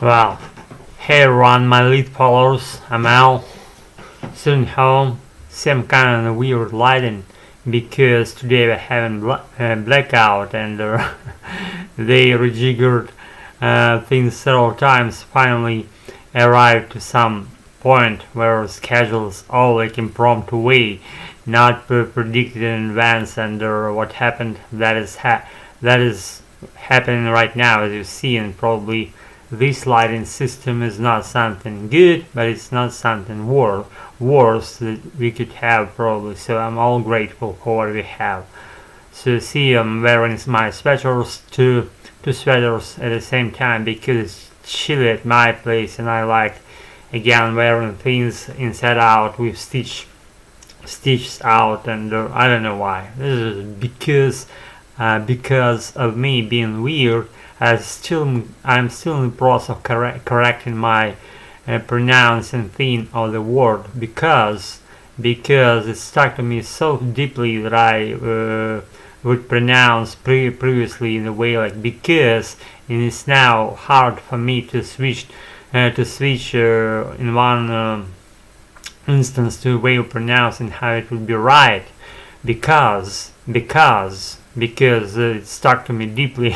Well, hey everyone, my lead followers, I'm Al, sitting home, same kind of weird lighting because today we're having blackout and they rejiggered things several times, finally arrived to some point where schedules all like impromptu way, not predicted in advance, and what happened that is happening right now, as you see, and probably this lighting system is not something good, but it's not something worse that we could have probably. So I'm all grateful for what we have. So you see, I'm wearing my sweaters, two sweaters at the same time because it's chilly at my place, and I like again wearing things inside out with stitches out, and I don't know why. This is because of me being weird. I'm still in the process of correcting my pronouncing thing of the word because it stuck to me so deeply that I would pronounce previously in a way like because, and it's now hard for me to switch in one instance to a way of pronouncing how it would be right because it stuck to me deeply.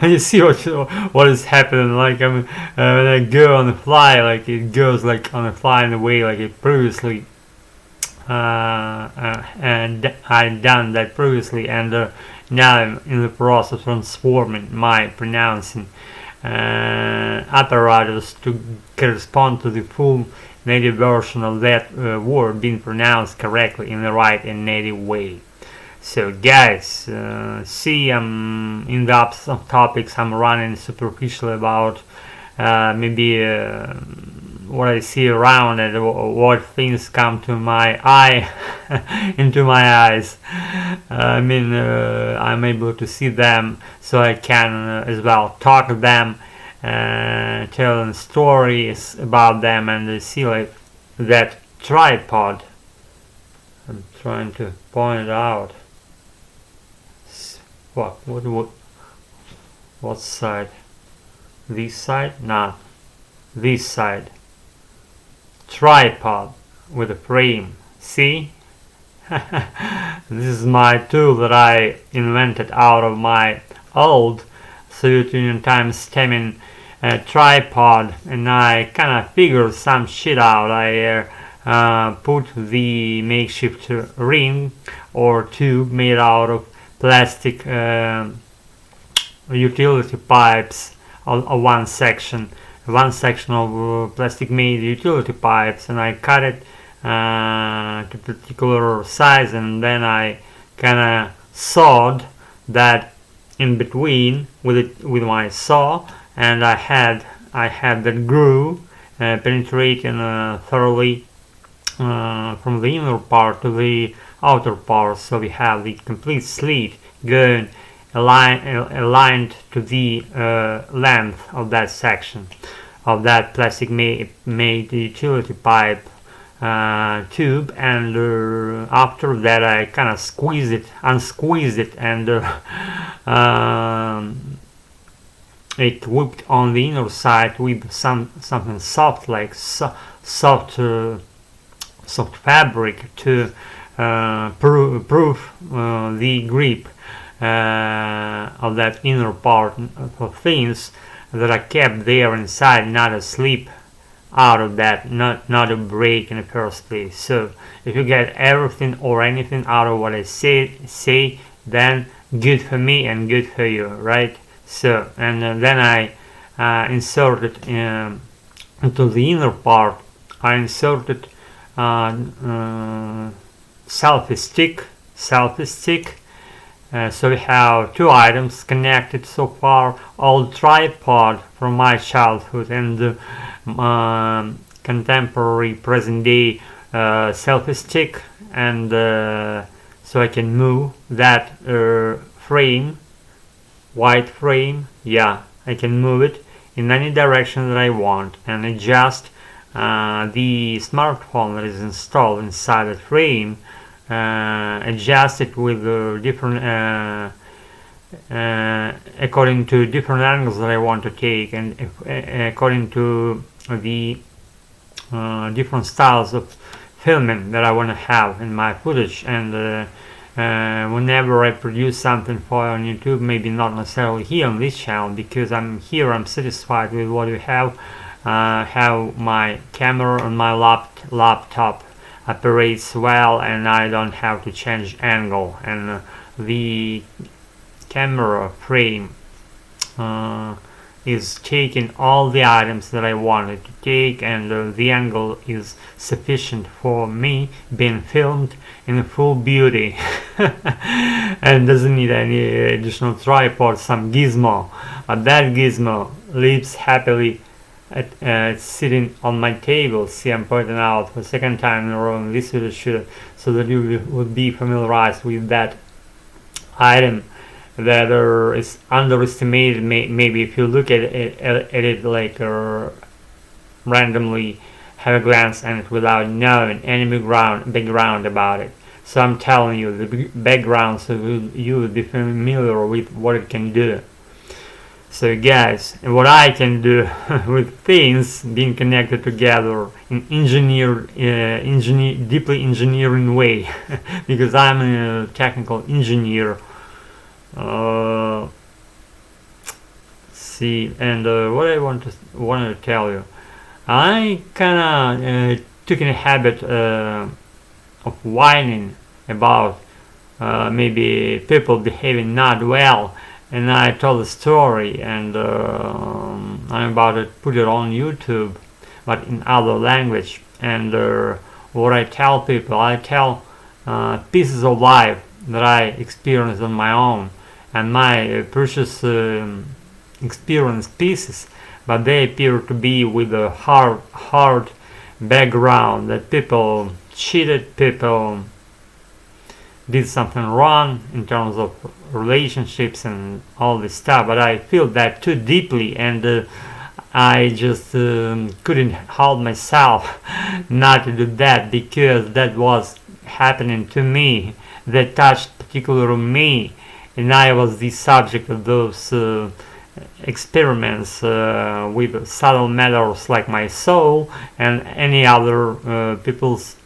And you see what is happening, like when I go on the fly, like it goes like on the fly in a way like it previously and I done that previously, and now I'm in the process of transforming my pronouncing apparatus to correspond to the full native version of that word being pronounced correctly in the right and native way. So guys, see, I'm in the topics I'm running superficially about maybe what I see around and what things come to my eye into my eyes. I'm able to see them, so I can as well talk to them, tell stories about them, and see like that tripod. I'm trying to point it out. What side? This side? Not this side. Tripod with a frame. See? This is my tool that I invented out of my old Soviet Union time stemming tripod, and I kind of figured some shit out. I put the makeshift ring or tube made out of plastic utility pipes of one section of plastic made utility pipes, and I cut it to particular size, and then I kind of sawed that in between with my saw, and I had that groove penetrating thoroughly from the inner part to the outer part, so we have the complete slit going aligned to the length of that section of that plastic made utility pipe tube, and after that I kind of unsqueezed it, and it whipped on the inner side with something soft, like soft fabric to proof the grip of that inner part of things that are kept there inside, not a slip out of that, not a break in the first place. So if you get everything or anything out of what I say, then good for me and good for you, right? So, and then I inserted into the inner part, I inserted selfie stick. So we have two items connected so far: old tripod from my childhood and contemporary present day selfie stick, and so I can move that white frame. Yeah, I can move it in any direction that I want and adjust the smartphone that is installed inside the frame, adjust it with different according to different angles that I want to take, and according to the different styles of filming that I want to have in my footage. And whenever I produce something for on YouTube, maybe not necessarily here on this channel, because I'm satisfied with what we have. How my camera on my laptop operates well, and I don't have to change angle, and the camera frame is taking all the items that I wanted to take, and the angle is sufficient for me being filmed in full beauty and doesn't need any additional tripod, some gizmo, but that gizmo lives happily sitting on my table. See, I'm pointing out for the second time in a row in this video shoot, so that you would be familiarized with that item that is underestimated. Maybe if you look at it like randomly, have a glance at it without knowing any background about it. So I'm telling you the background, so you will be familiar with what it can do. So guys, what I can do with things being connected together in deeply engineering way, because I'm a technical engineer. See, and what I want to tell you, I kind of took in a habit of whining about maybe people behaving not well. And I told a story, and I'm about to put it on YouTube, but in other language. And what I tell people, I tell pieces of life that I experienced on my own, and my precious experience pieces, but they appear to be with a hard background, that people cheated, people did something wrong in terms of relationships and all this stuff. But I feel that too deeply, and I just couldn't hold myself not to do that, because that was happening to me, that touched particularly me, and I was the subject of those experiments with subtle matters like my soul and any other people's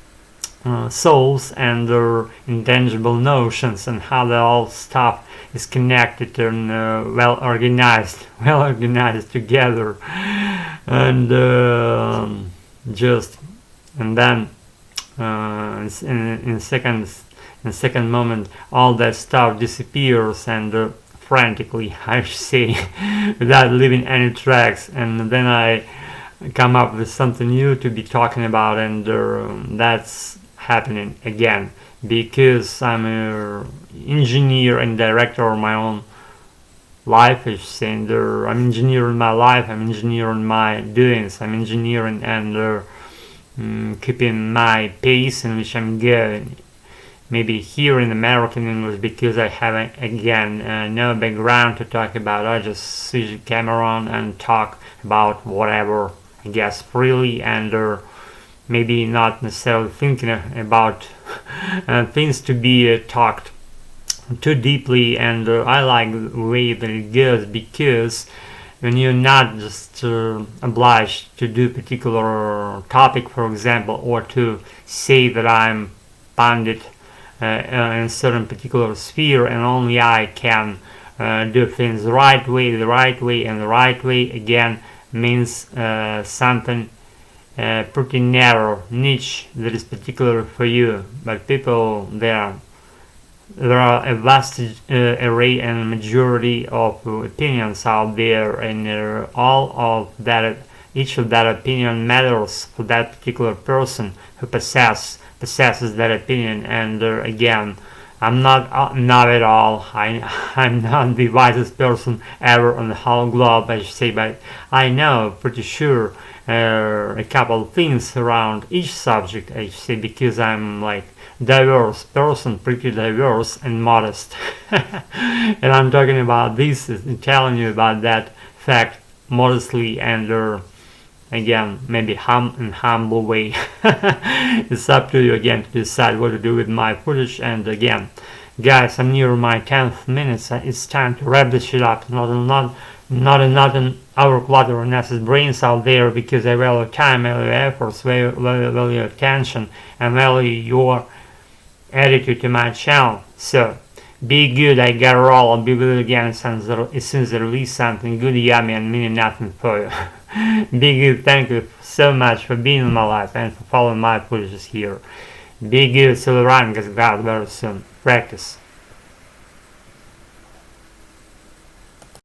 souls and their intangible notions, and how the all stuff is connected and well organized together, and then in second moment all that stuff disappears, and frantically, I should say, without leaving any tracks, and then I come up with something new to be talking about, and that's happening again, because I'm an engineer and director of my own life. I should say, and I'm engineering my life, I'm engineering my doings, I'm engineering and keeping my pace in which I'm going. Maybe here in American English, because I have again no background to talk about. I just switch the camera on and talk about whatever, I guess, freely, and maybe not necessarily thinking about things to be talked too deeply. And I like the way that it goes, because when you're not just obliged to do a particular topic, for example, or to say that I'm pandit in a certain particular sphere, and only I can do things the right way, and the right way again means something pretty narrow niche that is particular for you. But people, there are a vast array and majority of opinions out there, and all of that, each of that opinion matters for that particular person who possesses that opinion. And again, I'm not at all. I'm not the wisest person ever on the whole globe, I should say, but I know pretty sure a couple of things around each subject, I should say, because I'm like diverse person, pretty diverse and modest. And I'm talking about this and telling you about that fact modestly, and again, maybe in humble way. It's up to you again to decide what to do with my footage. And again, Guys, I'm near my 10th minutes. It's time to wrap this shit up. Not an hour clutter and Ness's brains out there, because I value time, value efforts, value attention, and value your attitude to my channel. So be good, I gotta roll. I'll be with you again as soon as I release something good, yummy, and meaning nothing for you. Be good, thank you so much for being in my life and for following my pushes here. Be good, so run, guys, God, very soon. Practice.